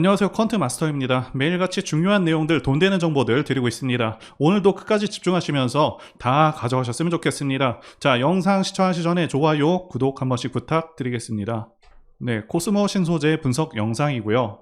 안녕하세요, 퀀트 마스터입니다. 매일같이 중요한 내용들, 돈 되는 정보들 드리고 있습니다. 오늘도 끝까지 집중하시면서 다 가져가셨으면 좋겠습니다. 자, 영상 시청하시기 전에 좋아요, 구독 한 번씩 부탁드리겠습니다. 네, 코스모 신소재 분석 영상이고요.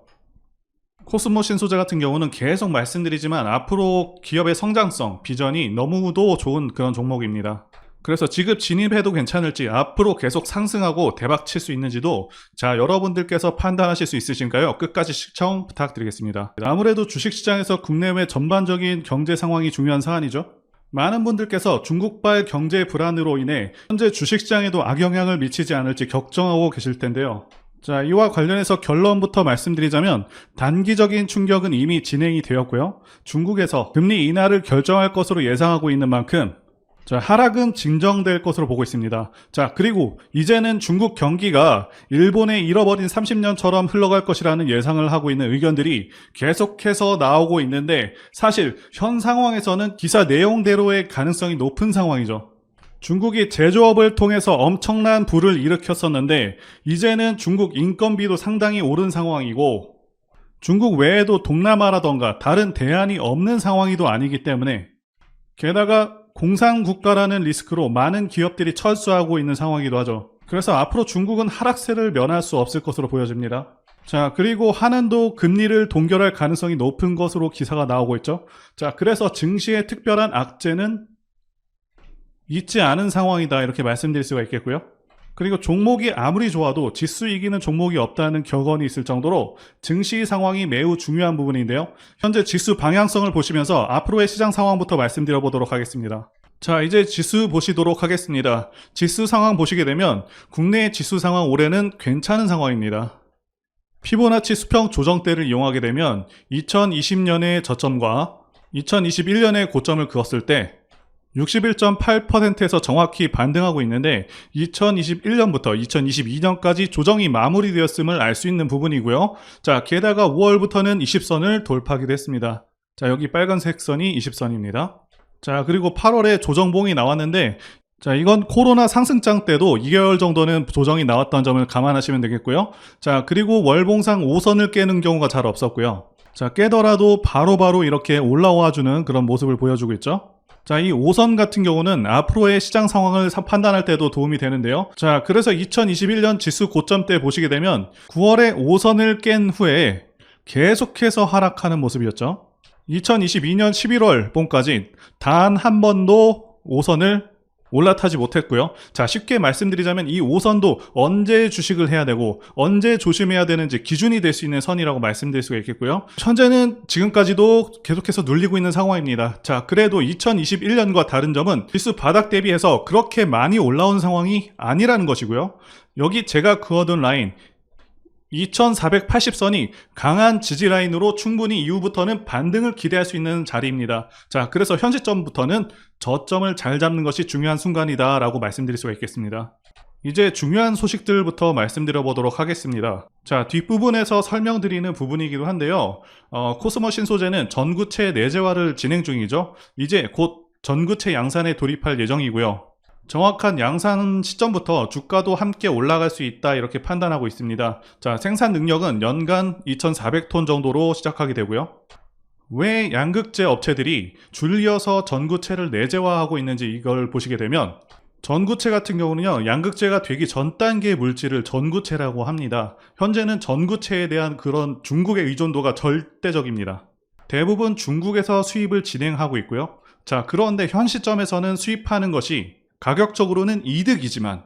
코스모 신소재 같은 경우는 계속 말씀드리지만 앞으로 기업의 성장성, 비전이 너무도 좋은 그런 종목입니다. 그래서 지금 진입해도 괜찮을지, 앞으로 계속 상승하고 대박 칠 수 있는지도 여러분들께서 판단하실 수 있으신가요? 끝까지 시청 부탁드리겠습니다. 아무래도 주식시장에서 국내외 전반적인 경제 상황이 중요한 사안이죠. 많은 분들께서 중국발 경제 불안으로 인해 현재 주식시장에도 악영향을 미치지 않을지 걱정하고 계실 텐데요. 자, 이와 관련해서 결론부터 말씀드리자면 단기적인 충격은 이미 진행이 되었고요. 중국에서 금리 인하를 결정할 것으로 예상하고 있는 만큼 하락은 진정될 것으로 보고 있습니다. 자, 그리고 이제는 중국 경기가 일본의 잃어버린 30년처럼 흘러갈 것이라는 예상을 하고 있는 의견들이 계속해서 나오고 있는데, 사실 현 상황에서는 기사 내용대로의 가능성이 높은 상황이죠. 중국이 제조업을 통해서 엄청난 부를 일으켰었는데 이제는 중국 인건비도 상당히 오른 상황이고, 중국 외에도 동남아라던가 다른 대안이 없는 상황이도 아니기 때문에, 게다가 공산국가라는 리스크로 많은 기업들이 철수하고 있는 상황이기도 하죠. 그래서 앞으로 중국은 하락세를 면할 수 없을 것으로 보여집니다. 자, 그리고 한은도 금리를 동결할 가능성이 높은 것으로 기사가 나오고 있죠. 자, 그래서 증시의 특별한 악재는 있지 않은 상황이다, 이렇게 말씀드릴 수가 있겠고요. 그리고 종목이 아무리 좋아도 지수 이기는 종목이 없다는 격언이 있을 정도로 증시 상황이 매우 중요한 부분인데요. 현재 지수 방향성을 보시면서 앞으로의 시장 상황부터 말씀드려 보도록 하겠습니다. 자, 이제 지수 보시도록 하겠습니다. 지수 상황 보시게 되면 국내 지수 상황 올해는 괜찮은 상황입니다. 피보나치 수평 조정대를 이용하게 되면 2020년의 저점과 2021년의 고점을 그었을 때 61.8%에서 정확히 반등하고 있는데, 2021년부터 2022년까지 조정이 마무리되었음을 알 수 있는 부분이고요. 자, 게다가 5월부터는 20선을 돌파하기도 했습니다. 자, 여기 빨간색 선이 20선입니다. 자, 그리고 8월에 조정봉이 나왔는데, 자, 이건 코로나 상승장 때도 2개월 정도는 조정이 나왔던 점을 감안하시면 되겠고요. 자, 그리고 월봉상 5선을 깨는 경우가 잘 없었고요. 자, 깨더라도 바로바로 이렇게 올라와주는 그런 모습을 보여주고 있죠. 자, 이 5선 같은 경우는 앞으로의 시장 상황을 판단할 때도 도움이 되는데요. 자, 그래서 2021년 지수 고점 때 보시게 되면 9월에 5선을 깬 후에 계속해서 하락하는 모습이었죠. 2022년 11월 봄까지 단 한 번도 5선을 올라타지 못했고요. 자, 쉽게 말씀드리자면 이 5선도 언제 주식을 해야 되고 언제 조심해야 되는지 기준이 될 수 있는 선이라고 말씀드릴 수가 있겠고요. 현재는 지금까지도 계속해서 눌리고 있는 상황입니다. 자, 그래도 2021년과 다른 점은 지수 바닥 대비해서 그렇게 많이 올라온 상황이 아니라는 것이고요. 여기 제가 그어둔 라인 2480선이 강한 지지 라인으로 충분히 이후부터는 반등을 기대할 수 있는 자리입니다. 자, 그래서 현 시점부터는 저점을 잘 잡는 것이 중요한 순간이다 라고 말씀드릴 수가 있겠습니다. 이제 중요한 소식들부터 말씀드려 보도록 하겠습니다. 자, 뒷부분에서 설명드리는 부분이기도 한데요. 코스모 신소재는 전구체 내재화를 진행 중이죠. 이제 곧 전구체 양산에 돌입할 예정이고요. 정확한 양산 시점부터 주가도 함께 올라갈 수 있다, 이렇게 판단하고 있습니다. 자, 생산 능력은 연간 2400톤 정도로 시작하게 되고요. 왜 양극재 업체들이 줄여서 전구체를 내재화하고 있는지 이걸 보시게 되면, 전구체 같은 경우는요, 양극재가 되기 전 단계의 물질을 전구체라고 합니다. 현재는 전구체에 대한 그런 중국의 의존도가 절대적입니다. 대부분 중국에서 수입을 진행하고 있고요. 자, 그런데 현 시점에서는 수입하는 것이 가격적으로는 이득이지만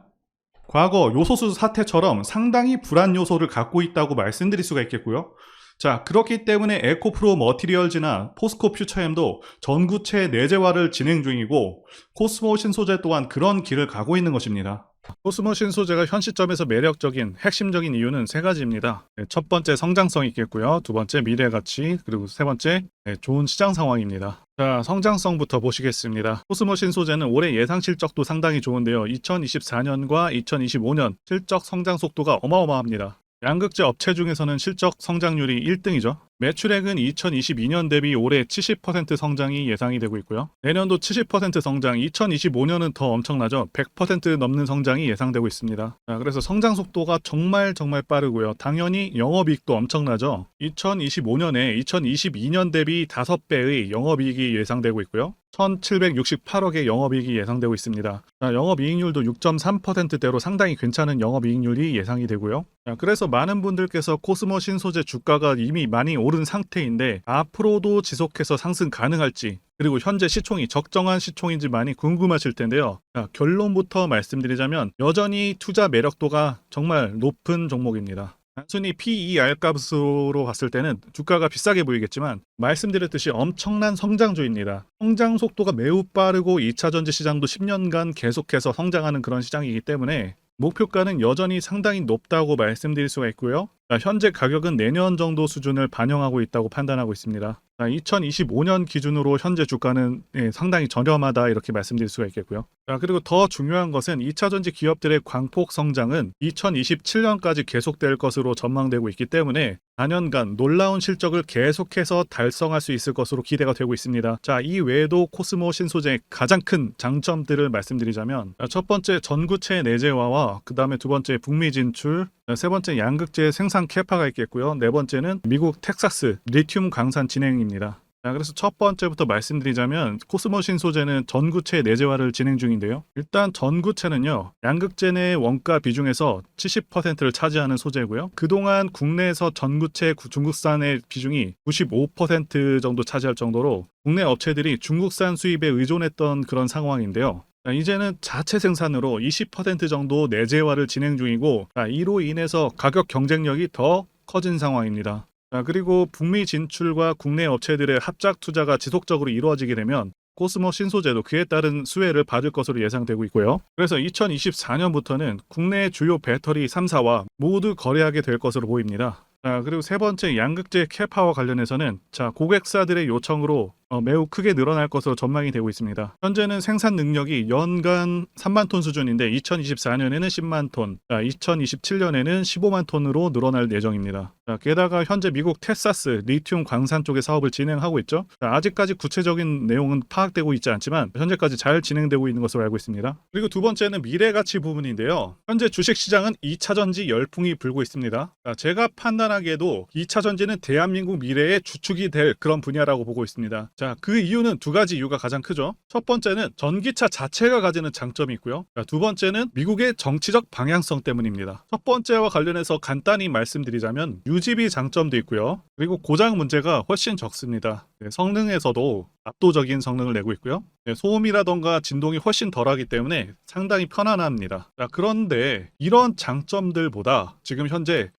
과거 요소수 사태처럼 상당히 불안 요소를 갖고 있다고 말씀드릴 수가 있겠고요. 자, 그렇기 때문에 에코프로 머티리얼즈나 포스코 퓨처엠도 전구체 내재화를 진행 중이고, 코스모 신소재 또한 그런 길을 가고 있는 것입니다. 코스모 신소재가 현 시점에서 매력적인 핵심적인 이유는 세 가지입니다. 첫 번째, 성장성이 있겠고요. 두 번째, 미래 가치, 그리고 세 번째, 좋은 시장 상황입니다. 자, 성장성부터 보시겠습니다. 코스모 신소재는 올해 예상 실적도 상당히 좋은데요. 2024년과 2025년 실적 성장 속도가 어마어마합니다. 양극재 업체 중에서는 실적 성장률이 1등이죠. 매출액은 2022년 대비 올해 70% 성장이 예상이 되고 있고요. 내년도 70% 성장, 2025년은 더 엄청나죠. 100% 넘는 성장이 예상되고 있습니다. 그래서 성장 속도가 정말 빠르고요. 당연히 영업이익도 엄청나죠. 2025년에 2022년 대비 5배의 영업이익이 예상되고 있고요. 1,768억의 영업이익이 예상되고 있습니다. 영업이익률도 6.3%대로 상당히 괜찮은 영업이익률이 예상이 되고요. 그래서 많은 분들께서 코스모 신소재 주가가 이미 많이 오른 상태인데 앞으로도 지속해서 상승 가능할지, 그리고 현재 시총이 적정한 시총인지 많이 궁금하실 텐데요. 결론부터 말씀드리자면 여전히 투자 매력도가 정말 높은 종목입니다. 단순히 PER 값으로 봤을 때는 주가가 비싸게 보이겠지만 말씀드렸듯이 엄청난 성장주입니다. 성장 속도가 매우 빠르고 2차전지 시장도 10년간 계속해서 성장하는 그런 시장이기 때문에 목표가는 여전히 상당히 높다고 말씀드릴 수가 있고요. 현재 가격은 내년 정도 수준을 반영하고 있다고 판단하고 있습니다. 2025년 기준으로 현재 주가는 상당히 저렴하다 이렇게 말씀드릴 수가 있겠고요. 그리고 더 중요한 것은 2차전지 기업들의 광폭 성장은 2027년까지 계속될 것으로 전망되고 있기 때문에 4년간 놀라운 실적을 계속해서 달성할 수 있을 것으로 기대가 되고 있습니다. 이 외에도 코스모 신소재의 가장 큰 장점들을 말씀드리자면 첫 번째 전구체 내재화와 그 다음에 두 번째 북미 진출, 세 번째 양극재 생산 캐파가 있겠고요. 네 번째는 미국 텍사스 리튬 광산 진행입니다. 그래서 첫 번째부터 말씀드리자면 코스모 신소재는 전구체 내재화를 진행 중인데요. 일단 전구체는요, 양극재 내 원가 비중에서 70%를 차지하는 소재고요. 그동안 국내에서 전구체 중국산의 비중이 95% 정도 차지할 정도로 국내 업체들이 중국산 수입에 의존했던 그런 상황인데요. 이제는 자체 생산으로 20% 정도 내재화를 진행 중이고, 이로 인해서 가격 경쟁력이 더 커진 상황입니다. 그리고 북미 진출과 국내 업체들의 합작 투자가 지속적으로 이루어지게 되면 코스모 신소재도 그에 따른 수혜를 받을 것으로 예상되고 있고요. 그래서 2024년부터는 국내 주요 배터리 3사와 모두 거래하게 될 것으로 보입니다. 그리고 세 번째 양극재 캐파와 관련해서는 고객사들의 요청으로 매우 크게 늘어날 것으로 전망이 되고 있습니다. 현재는 생산 능력이 연간 3만 톤 수준인데 2024년에는 10만 톤, 2027년에는 15만 톤으로 늘어날 예정입니다. 게다가 현재 미국 텍사스 리튬 광산 쪽의 사업을 진행하고 있죠. 아직까지 구체적인 내용은 파악되고 있지 않지만 현재까지 잘 진행되고 있는 것으로 알고 있습니다. 그리고 두 번째는 미래가치 부분인데요. 현재 주식시장은 2차전지 열풍이 불고 있습니다. 제가 판단하기에도 2차전지는 대한민국 미래의 주축이 될 그런 분야라고 보고 있습니다. 그 이유는 두 가지 이유가 가장 크죠. 첫 번째는 전기차 자체가 가지는 장점이 있고요. 두 번째는 미국의 정치적 방향성 때문입니다. 첫 번째와 관련해서 간단히 말씀드리자면 유지비 장점도 있고요. 그리고 고장 문제가 훨씬 적습니다. 성능에서도 압도적인 성능을 내고 있고요. 소음이라던가 진동이 훨씬 덜하기 때문에 상당히 편안합니다. 그런데 이런 장점들보다 지금 현재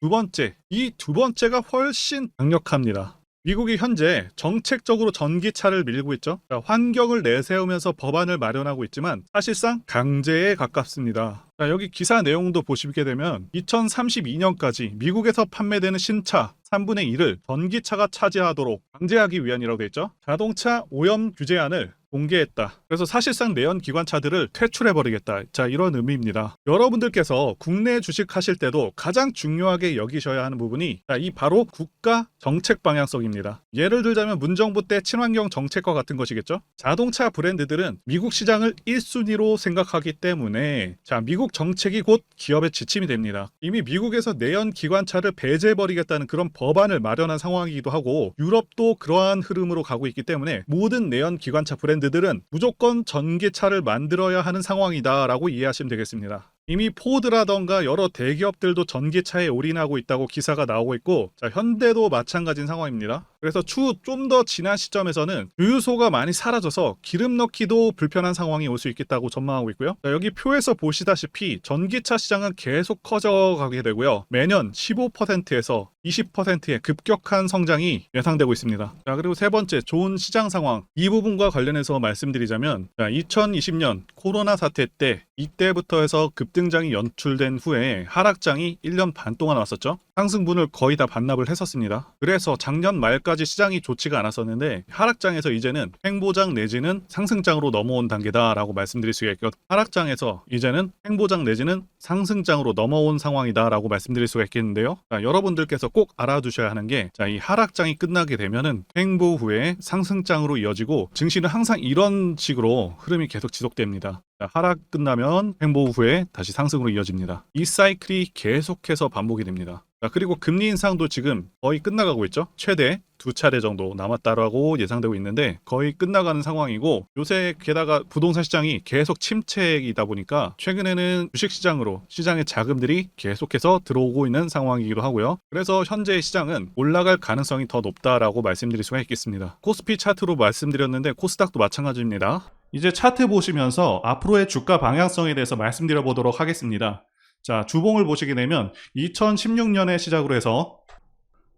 이 두 번째가 훨씬 강력합니다. 미국이 현재 정책적으로 전기차를 밀고 있죠. 환경을 내세우면서 법안을 마련하고 있지만 사실상 강제에 가깝습니다. 여기 기사 내용도 보시게 되면 2032년까지 미국에서 판매되는 신차 3분의 1을 전기차가 차지하도록 강제하기 위한이라고 되어 있죠. 자동차 오염 규제안을 공개했다. 그래서 사실상 내연 기관차들을 퇴출해버리겠다. 이런 의미입니다. 여러분들께서 국내 주식 하실 때도 가장 중요하게 여기셔야 하는 부분이 이 바로 국가 정책 방향성입니다. 예를 들자면 문정부 때 친환경 정책과 같은 것이겠죠. 자동차 브랜드들은 미국 시장을 1순위로 생각하기 때문에 미국 정책이 곧 기업의 지침이 됩니다. 이미 미국에서 내연 기관차를 배제해버리겠다는 그런 법안을 마련한 상황이기도 하고 유럽도 그러한 흐름으로 가고 있기 때문에 모든 내연 기관차 브랜드들은 무조건 전기차를 만들어야 하는 상황이다라고 이해하시면 되겠습니다. 이미 포드라던가 여러 대기업들도 전기차에 올인하고 있다고 기사가 나오고 있고 현대도 마찬가지인 상황입니다. 그래서 추후 좀 더 지난 시점에서는 주유소가 많이 사라져서 기름 넣기도 불편한 상황이 올 수 있겠다고 전망하고 있고요. 여기 표에서 보시다시피 전기차 시장은 계속 커져가게 되고요. 매년 15%에서 20%의 급격한 성장이 예상되고 있습니다. 자, 그리고 세 번째, 좋은 시장 상황. 이 부분과 관련해서 말씀드리자면, 2020년 코로나 사태 때 이때부터 해서 급등장이 연출된 후에 하락장이 1년 반 동안 왔었죠. 상승분을 거의 다 반납을 했었습니다. 그래서 작년 말까지 시장이 좋지가 않았었는데 하락장에서 이제는 횡보장 내지는 상승장으로 넘어온 단계다라고 말씀드릴 수가 있겠고, 하락장에서 이제는 횡보장 내지는 상승장으로 넘어온 상황이다라고 말씀드릴 수가 있겠는데요. 자, 여러분들께서 꼭 알아두셔야 하는 게, 이 하락장이 끝나게 되면은 횡보 후에 상승장으로 이어지고 증시는 항상 이런 식으로 흐름이 계속 지속됩니다. 자, 하락 끝나면 횡보 후에 다시 상승으로 이어집니다. 이 사이클이 계속해서 반복이 됩니다. 자, 그리고 금리 인상도 지금 거의 끝나가고 있죠. 최대 2차례 정도 남았다라고 예상되고 있는데 거의 끝나가는 상황이고, 요새 게다가 부동산 시장이 계속 침체이다 보니까 최근에는 주식시장으로 시장의 자금들이 계속해서 들어오고 있는 상황이기도 하고요. 그래서 현재 시장은 올라갈 가능성이 더 높다라고 말씀드릴 수가 있겠습니다. 코스피 차트로 말씀드렸는데 코스닥도 마찬가지입니다. 이제 차트 보시면서 앞으로의 주가 방향성에 대해서 말씀드려 보도록 하겠습니다. 자, 주봉을 보시게 되면 2016년에 시작으로 해서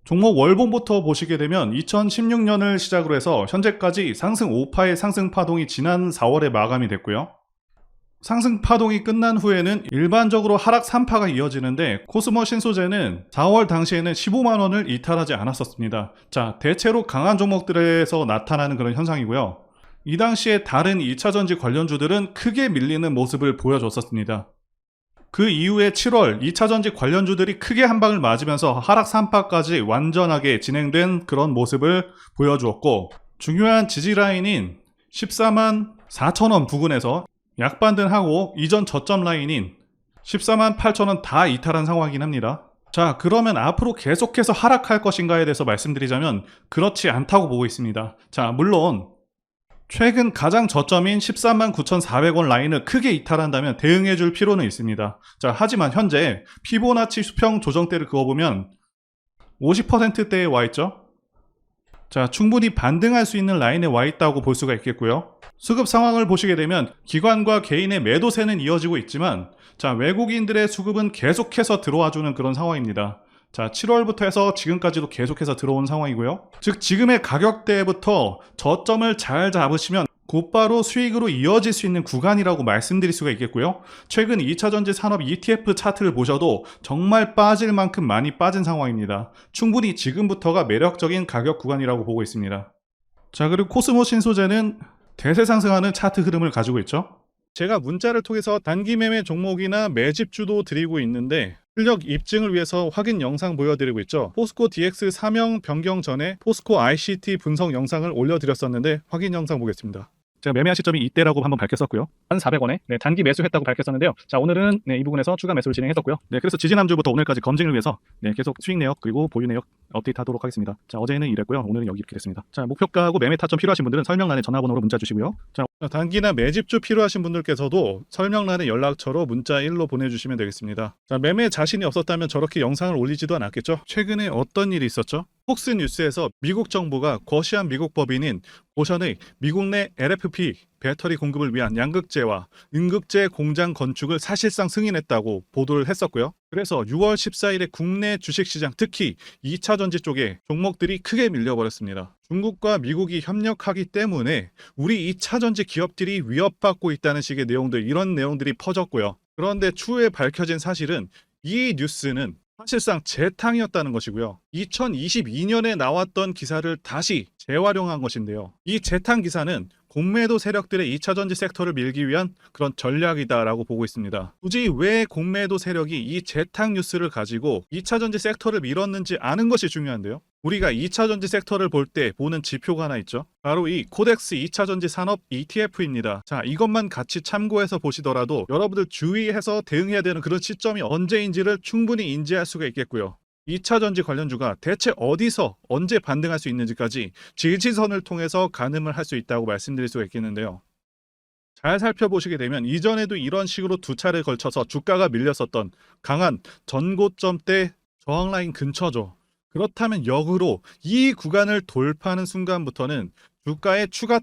종목 월봉부터 보시게 되면 2016년을 시작으로 해서 현재까지 상승 5파의 상승 파동이 지난 4월에 마감이 됐고요. 상승 파동이 끝난 후에는 일반적으로 하락 3파가 이어지는데 코스모 신소재는 4월 당시에는 15만 원을 이탈하지 않았었습니다. 자, 대체로 강한 종목들에서 나타나는 그런 현상이고요. 이 당시에 다른 2차전지 관련주들은 크게 밀리는 모습을 보여줬었습니다. 그 이후에 7월 2차전지 관련주들이 크게 한 방을 맞으면서 하락 3파까지 완전하게 진행된 그런 모습을 보여주었고, 중요한 지지라인인 14만 4천원 부근에서 약반등하고 이전 저점 라인인 14만 8천원 다 이탈한 상황이긴 합니다. 자, 그러면 앞으로 계속해서 하락할 것인가에 대해서 말씀드리자면 그렇지 않다고 보고 있습니다. 자, 물론 최근 가장 저점인 13만 9,400원 라인을 크게 이탈한다면 대응해 줄 필요는 있습니다. 자, 하지만 현재 피보나치 수평 조정대를 그어보면 50%대에 와 있죠. 자, 충분히 반등할 수 있는 라인에 와 있다고 볼 수가 있겠고요. 수급 상황을 보시게 되면 기관과 개인의 매도세는 이어지고 있지만, 자, 외국인들의 수급은 계속해서 들어와주는 그런 상황입니다. 자, 7월부터 해서 지금까지도 계속해서 들어온 상황이고요. 즉, 지금의 가격대부터 저점을 잘 잡으시면 곧바로 수익으로 이어질 수 있는 구간이라고 말씀드릴 수가 있겠고요. 최근 2차전지 산업 ETF 차트를 보셔도 정말 빠질 만큼 많이 빠진 상황입니다. 충분히 지금부터가 매력적인 가격 구간이라고 보고 있습니다. 자, 그리고 코스모 신소재는 대세 상승하는 차트 흐름을 가지고 있죠. 제가 문자를 통해서 단기 매매 종목이나 매집주도 드리고 있는데 실력 입증을 위해서 확인 영상 보여드리고 있죠. 포스코 DX 사명 변경 전에 포스코 ICT 분석 영상을 올려드렸었는데 확인 영상 보겠습니다. 제가 매매한 시점이 이때라고 한번 밝혔었고요. 1,400원에 단기 매수했다고 밝혔었는데요. 자, 오늘은 이 부분에서 추가 매수를 진행했었고요. 그래서 지지난주부터 오늘까지 검증을 위해서 계속 수익 내역 그리고 보유 내역 업데이트하도록 하겠습니다. 자, 어제는 이랬고요. 오늘은 여기 이렇게 됐습니다. 자, 목표가하고 매매 타점 필요하신 분들은 설명란에 전화번호로 문자 주시고요. 자, 단기나 매집주 필요하신 분들께서도 설명란에 연락처로 문자 1로 보내주시면 되겠습니다. 자, 매매 자신이 없었다면 저렇게 영상을 올리지도 않았겠죠. 최근에 어떤 일이 있었죠? 폭스뉴스에서 미국 정부가 거시한 미국 법인인 고션의 미국 내 LFP 배터리 공급을 위한 양극재와 음극재 공장 건축을 사실상 승인했다고 보도를 했었고요. 그래서 6월 14일에 국내 주식시장, 특히 2차전지 쪽에 종목들이 크게 밀려버렸습니다. 중국과 미국이 협력하기 때문에 우리 2차전지 기업들이 위협받고 있다는 식의 내용들, 이런 내용들이 퍼졌고요. 그런데 추후에 밝혀진 사실은 이 뉴스는 사실상 재탕이었다는 것이고요. 2022년에 나왔던 기사를 다시 재활용한 것인데요. 이 재탕 기사는 공매도 세력들의 2차전지 섹터를 밀기 위한 그런 전략이다라고 보고 있습니다. 굳이 왜 공매도 세력이 이 재탕 뉴스를 가지고 2차전지 섹터를 밀었는지 아는 것이 중요한데요. 우리가 2차전지 섹터를 볼 때 보는 지표가 하나 있죠. 바로 이 코덱스 2차전지 산업 ETF입니다. 자, 이것만 같이 참고해서 보시더라도 여러분들 주의해서 대응해야 되는 그런 시점이 언제인지를 충분히 인지할 수가 있겠고요. 2차전지 관련주가 대체 어디서 언제 반등할 수 있는지까지 지지선을 통해서 가늠을 할 수 있다고 말씀드릴 수가 있겠는데요. 잘 살펴보시게 되면 이전에도 이런 식으로 두 차례 걸쳐서 주가가 밀렸었던 강한 전고점대 저항라인 근처죠. 그렇다면 역으로 이 구간을 돌파하는 순간부터는 주가의 추가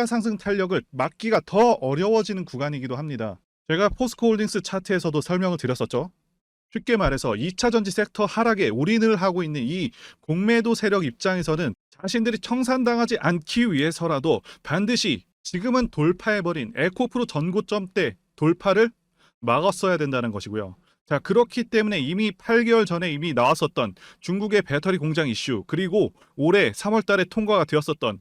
상승 탄력을 막기가 더 어려워지는 구간이기도 합니다. 제가 포스코홀딩스 차트에서도 설명을 드렸었죠. 쉽게 말해서 2차 전지 섹터 하락에 올인을 하고 있는 이 공매도 세력 입장에서는 자신들이 청산당하지 않기 위해서라도 반드시 지금은 돌파해버린 에코프로 전고점대 돌파를 막았어야 된다는 것이고요. 자, 그렇기 때문에 이미 8개월 전에 이미 나왔었던 중국의 배터리 공장 이슈, 그리고 올해 3월 달에 통과가 되었었던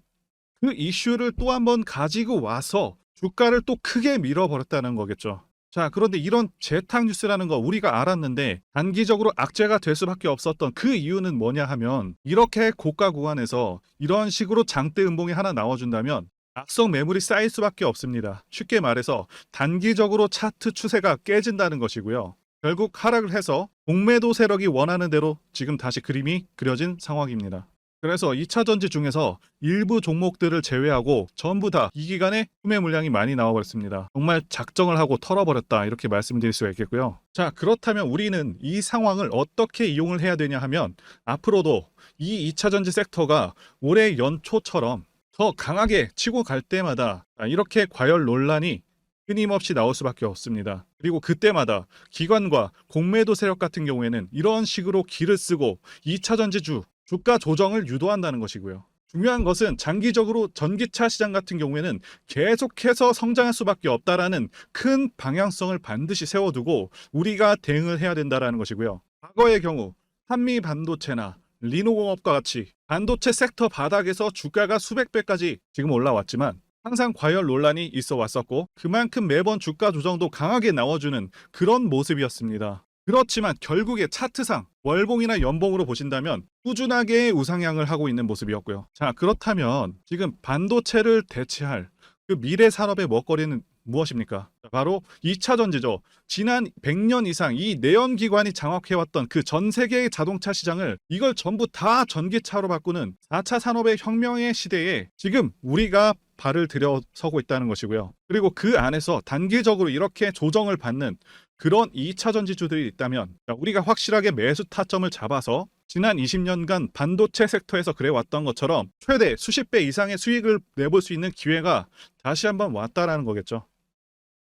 그 이슈를 또 한 번 가지고 와서 주가를 또 크게 밀어버렸다는 거겠죠. 자, 그런데 이런 재탕 뉴스라는 거 우리가 알았는데 단기적으로 악재가 될 수밖에 없었던 그 이유는 뭐냐 하면, 이렇게 고가 구간에서 이런 식으로 장대 음봉이 하나 나와준다면 악성 매물이 쌓일 수밖에 없습니다. 쉽게 말해서 단기적으로 차트 추세가 깨진다는 것이고요. 결국 하락을 해서 공매도 세력이 원하는 대로 지금 다시 그림이 그려진 상황입니다. 그래서 2차 전지 중에서 일부 종목들을 제외하고 전부 다 이 기간에 구매 물량이 많이 나와버렸습니다. 정말 작정을 하고 털어버렸다, 이렇게 말씀드릴 수가 있겠고요. 자, 그렇다면 우리는 이 상황을 어떻게 이용을 해야 되냐 하면, 앞으로도 이 2차 전지 섹터가 올해 연초처럼 더 강하게 치고 갈 때마다 이렇게 과열 논란이 끊임없이 나올 수밖에 없습니다. 그리고 그때마다 기관과 공매도 세력 같은 경우에는 이런 식으로 기를 쓰고 2차 전지주 주가 조정을 유도한다는 것이고요. 중요한 것은 장기적으로 전기차 시장 같은 경우에는 계속해서 성장할 수밖에 없다라는 큰 방향성을 반드시 세워두고 우리가 대응을 해야 된다는 것이고요. 과거의 경우 한미 반도체나 리노공업과 같이 반도체 섹터 바닥에서 주가가 수백 배까지 지금 올라왔지만 항상 과열 논란이 있어 왔었고, 그만큼 매번 주가 조정도 강하게 나와주는 그런 모습이었습니다. 그렇지만 결국에 차트상 월봉이나 연봉으로 보신다면 꾸준하게 우상향을 하고 있는 모습이었고요. 자, 그렇다면 지금 반도체를 대체할 그 미래 산업의 먹거리는 무엇입니까? 바로 2차 전지죠. 지난 100년 이상 이 내연기관이 장악해왔던 그 전 세계의 자동차 시장을 이걸 전부 다 전기차로 바꾸는 4차 산업의 혁명의 시대에 지금 우리가 발을 들여서고 있다는 것이고요. 그리고 그 안에서 단기적으로 이렇게 조정을 받는 그런 2차 전지주들이 있다면 우리가 확실하게 매수 타점을 잡아서 지난 20년간 반도체 섹터에서 그래왔던 것처럼 최대 수십 배 이상의 수익을 내볼 수 있는 기회가 다시 한번 왔다라는 거겠죠.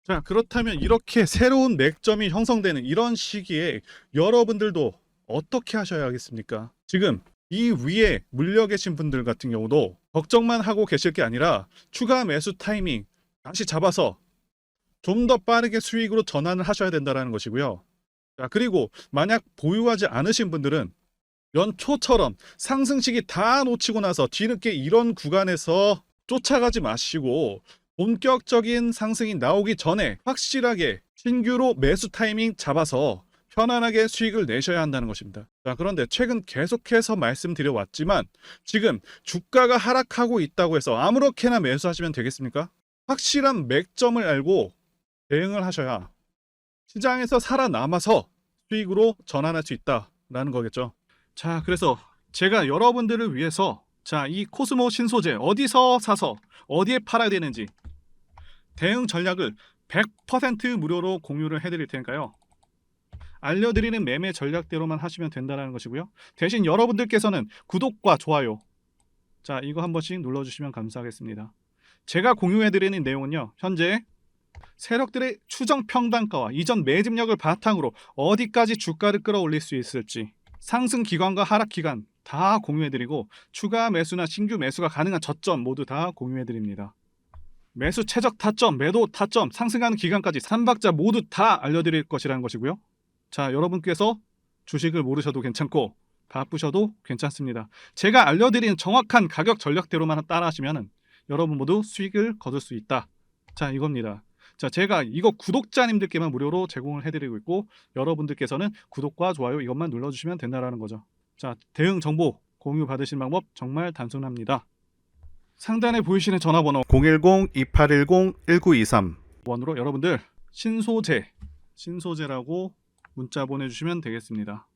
자, 그렇다면 이렇게 새로운 맥점이 형성되는 이런 시기에 여러분들도 어떻게 하셔야 하겠습니까? 지금 이 위에 물려 계신 분들 같은 경우도 걱정만 하고 계실 게 아니라 추가 매수 타이밍 다시 잡아서 좀 더 빠르게 수익으로 전환을 하셔야 된다는 것이고요. 자, 그리고 만약 보유하지 않으신 분들은 연초처럼 상승시기 다 놓치고 나서 뒤늦게 이런 구간에서 쫓아가지 마시고 본격적인 상승이 나오기 전에 확실하게 신규로 매수 타이밍 잡아서 편안하게 수익을 내셔야 한다는 것입니다. 자, 그런데 최근 계속해서 말씀드려왔지만 지금 주가가 하락하고 있다고 해서 아무렇게나 매수하시면 되겠습니까? 확실한 맥점을 알고 대응을 하셔야 시장에서 살아남아서 수익으로 전환할 수 있다라는 거겠죠. 자, 그래서 제가 여러분들을 위해서 이 코스모 신소재 어디서 사서 어디에 팔아야 되는지 대응 전략을 100% 무료로 공유를 해드릴 테니까요. 알려드리는 매매 전략대로만 하시면 된다는 것이고요. 대신 여러분들께서는 구독과 좋아요, 자, 이거 한 번씩 눌러주시면 감사하겠습니다. 제가 공유해드리는 내용은요, 현재 세력들의 추정 평단가와 이전 매집력을 바탕으로 어디까지 주가를 끌어올릴 수 있을지 상승 기간과 하락 기간 다 공유해드리고 추가 매수나 신규 매수가 가능한 저점 모두 다 공유해드립니다. 매수 최적 타점, 매도 타점, 상승하는 기간까지 3박자 모두 다 알려드릴 것이라는 것이고요. 자, 여러분께서 주식을 모르셔도 괜찮고 바쁘셔도 괜찮습니다. 제가 알려드리는 정확한 가격 전략대로만 따라하시면 여러분 모두 수익을 거둘 수 있다. 자, 이겁니다. 자, 제가 이거 구독자님들께만 무료로 제공을 해드리고 있고 여러분들께서는 구독과 좋아요 이것만 눌러주시면 된다라는 거죠. 자, 대응 정보 공유 받으시는 방법 정말 단순합니다. 상단에 보이시는 전화번호 010-2810-1923 번으로 여러분들 신소재라고 문자 보내주시면 되겠습니다.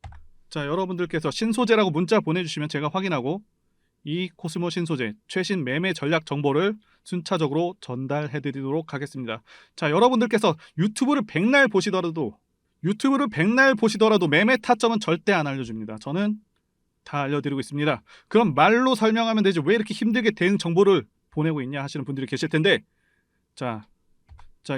자, 여러분들께서 신소재라고 문자 보내주시면 제가 확인하고 이 코스모 신소재 최신 매매 전략 정보를 순차적으로 전달해드리도록 하겠습니다. 자, 여러분들께서 유튜브를 백날 보시더라도 매매 타점은 절대 안 알려줍니다. 저는 다 알려드리고 있습니다. 그럼 말로 설명하면 되지 왜 이렇게 힘들게 대응 정보를 보내고 있냐 하시는 분들이 계실 텐데, 자,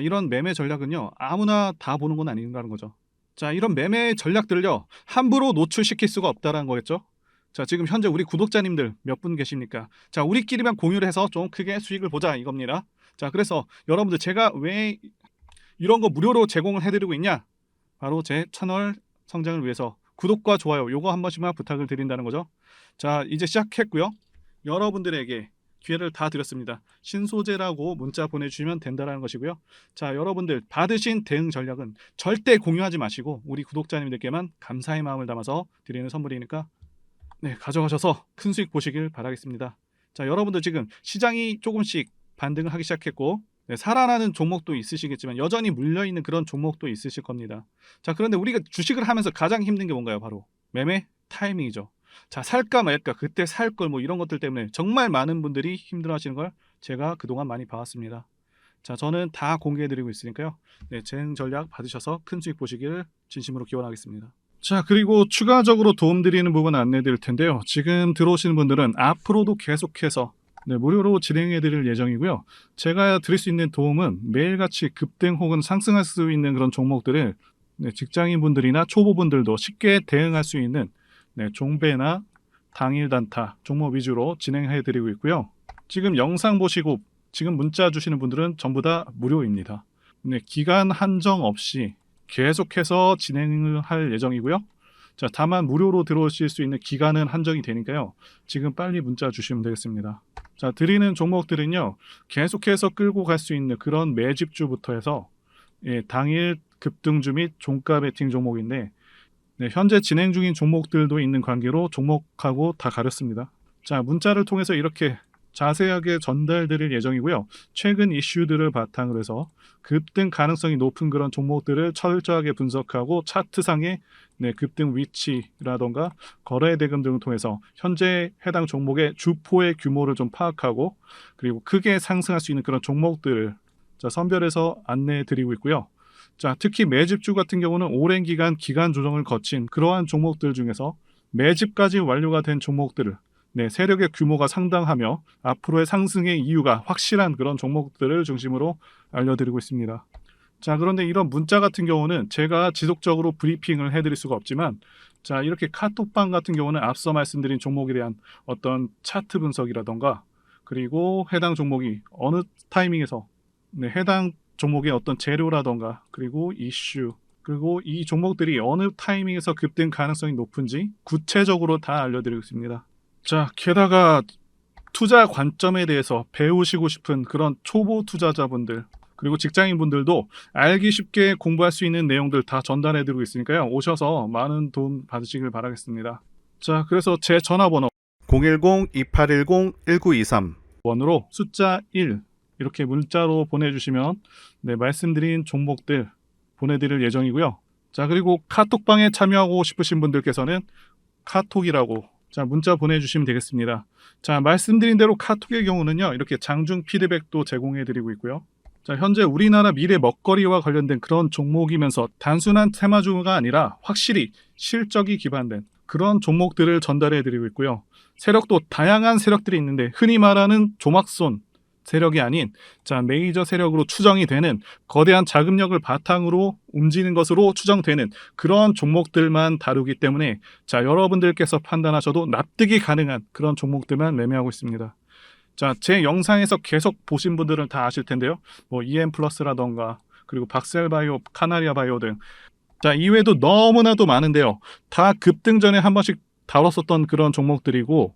이런 매매 전략은요 아무나 다 보는 건 아닌가는 거죠. 자, 이런 매매 전략들을요, 함부로 노출시킬 수가 없다는 거겠죠. 자, 지금 현재 우리 구독자님들 몇 분 계십니까? 자, 우리끼리만 공유를 해서 좀 크게 수익을 보자 이겁니다. 자, 그래서 여러분들 제가 왜 이런 거 무료로 제공을 해드리고 있냐? 바로 제 채널 성장을 위해서 구독과 좋아요 요거 한 번씩만 부탁을 드린다는 거죠. 자, 이제 시작했고요. 여러분들에게 기회를 다 드렸습니다. 신소재라고 문자 보내주시면 된다는 것이고요. 자, 여러분들 받으신 대응 전략은 절대 공유하지 마시고 우리 구독자님들께만 감사의 마음을 담아서 드리는 선물이니까 네, 가져가셔서 큰 수익 보시길 바라겠습니다. 자, 여러분들 지금 시장이 조금씩 반등을 하기 시작했고 네, 살아나는 종목도 있으시겠지만 여전히 물려있는 그런 종목도 있으실 겁니다. 자, 그런데 우리가 주식을 하면서 가장 힘든 게 뭔가요? 바로 매매 타이밍이죠. 자, 살까 말까 그때 살 걸 뭐 이런 것들 때문에 정말 많은 분들이 힘들어 하시는 걸 제가 그동안 많이 봐왔습니다. 자, 저는 다 공개해드리고 있으니까요. 네, 재행 전략 받으셔서 큰 수익 보시기를 진심으로 기원하겠습니다. 자, 그리고 추가적으로 도움드리는 부분 안내드릴 텐데요. 지금 들어오시는 분들은 앞으로도 계속해서 네, 무료로 진행해드릴 예정이고요. 제가 드릴 수 있는 도움은 매일같이 급등 혹은 상승할 수 있는 그런 종목들을 네, 직장인분들이나 초보분들도 쉽게 대응할 수 있는 네, 종배나 당일 단타 종목 위주로 진행해드리고 있고요. 지금 영상 보시고 지금 문자 주시는 분들은 전부 다 무료입니다. 네, 기간 한정 없이 계속해서 진행을 할 예정이고요. 자, 다만 무료로 들어오실 수 있는 기간은 한정이 되니까요. 지금 빨리 문자 주시면 되겠습니다. 자, 드리는 종목들은요. 계속해서 끌고 갈 수 있는 그런 매집주부터 해서 예, 당일 급등주 및 종가 베팅 종목인데 네, 현재 진행 중인 종목들도 있는 관계로 종목하고 다 가렸습니다. 자, 문자를 통해서 이렇게 자세하게 전달드릴 예정이고요. 최근 이슈들을 바탕으로 해서 급등 가능성이 높은 그런 종목들을 철저하게 분석하고 차트상의 네, 급등 위치라던가 거래 대금 등을 통해서 현재 해당 종목의 주포의 규모를 좀 파악하고 그리고 크게 상승할 수 있는 그런 종목들을 자, 선별해서 안내해 드리고 있고요. 자, 특히 매집주 같은 경우는 오랜 기간 조정을 거친 그러한 종목들 중에서 매집까지 완료가 된 종목들을 네, 세력의 규모가 상당하며 앞으로의 상승의 이유가 확실한 그런 종목들을 중심으로 알려드리고 있습니다. 자, 그런데 이런 문자 같은 경우는 제가 지속적으로 브리핑을 해드릴 수가 없지만 자, 이렇게 카톡방 같은 경우는 앞서 말씀드린 종목에 대한 어떤 차트 분석이라던가 그리고 해당 종목이 어느 타이밍에서 네, 해당 종목의 어떤 재료라던가 그리고 이슈 그리고 이 종목들이 어느 타이밍에서 급등 가능성이 높은지 구체적으로 다 알려드리고 있습니다. 자, 게다가 투자 관점에 대해서 배우시고 싶은 그런 초보 투자자분들 그리고 직장인분들도 알기 쉽게 공부할 수 있는 내용들 다 전달해드리고 있으니까요. 오셔서 많은 도움 받으시길 바라겠습니다. 자, 그래서 제 전화번호 010-2810-1923 번으로 숫자 1 이렇게 문자로 보내주시면 네, 말씀드린 종목들 보내드릴 예정이고요. 자, 그리고 카톡방에 참여하고 싶으신 분들께서는 카톡이라고 자, 문자 보내주시면 되겠습니다. 자, 말씀드린 대로 카톡의 경우는요. 이렇게 장중 피드백도 제공해드리고 있고요. 자, 현재 우리나라 미래 먹거리와 관련된 그런 종목이면서 단순한 테마주가 아니라 확실히 실적이 기반된 그런 종목들을 전달해드리고 있고요. 세력도 다양한 세력들이 있는데 흔히 말하는 조막손 세력이 아닌 자, 메이저 세력으로 추정이 되는 거대한 자금력을 바탕으로 움직이는 것으로 추정되는 그런 종목들만 다루기 때문에 자, 여러분들께서 판단하셔도 납득이 가능한 그런 종목들만 매매하고 있습니다. 자, 제 영상에서 계속 보신 분들은 다 아실 텐데요. 뭐 EM플러스라던가 그리고 박셀바이오, 카나리아바이오 등 자, 이외에도 너무나도 많은데요. 다 급등 전에 한 번씩 다뤘었던 그런 종목들이고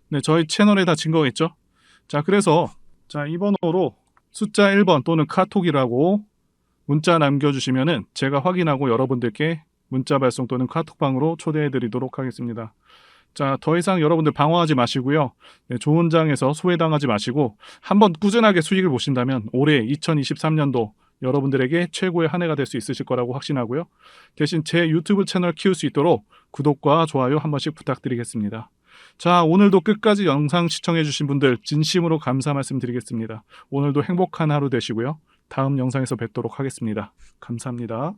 네, 저희 채널에 다 증거가 있죠. 자, 그래서 자, 이 번호로 숫자 1번 또는 카톡이라고 문자 남겨주시면은 제가 확인하고 여러분들께 문자 발송 또는 카톡방으로 초대해 드리도록 하겠습니다. 자, 더 이상 여러분들 방황하지 마시고요. 네, 좋은 장에서 소외당하지 마시고 한번 꾸준하게 수익을 보신다면 올해 2023년도 여러분들에게 최고의 한 해가 될 수 있으실 거라고 확신하고요. 대신 제 유튜브 채널 키울 수 있도록 구독과 좋아요 한 번씩 부탁드리겠습니다. 자, 오늘도 끝까지 영상 시청해주신 분들 진심으로 감사 말씀드리겠습니다. 오늘도 행복한 하루 되시고요. 다음 영상에서 뵙도록 하겠습니다. 감사합니다.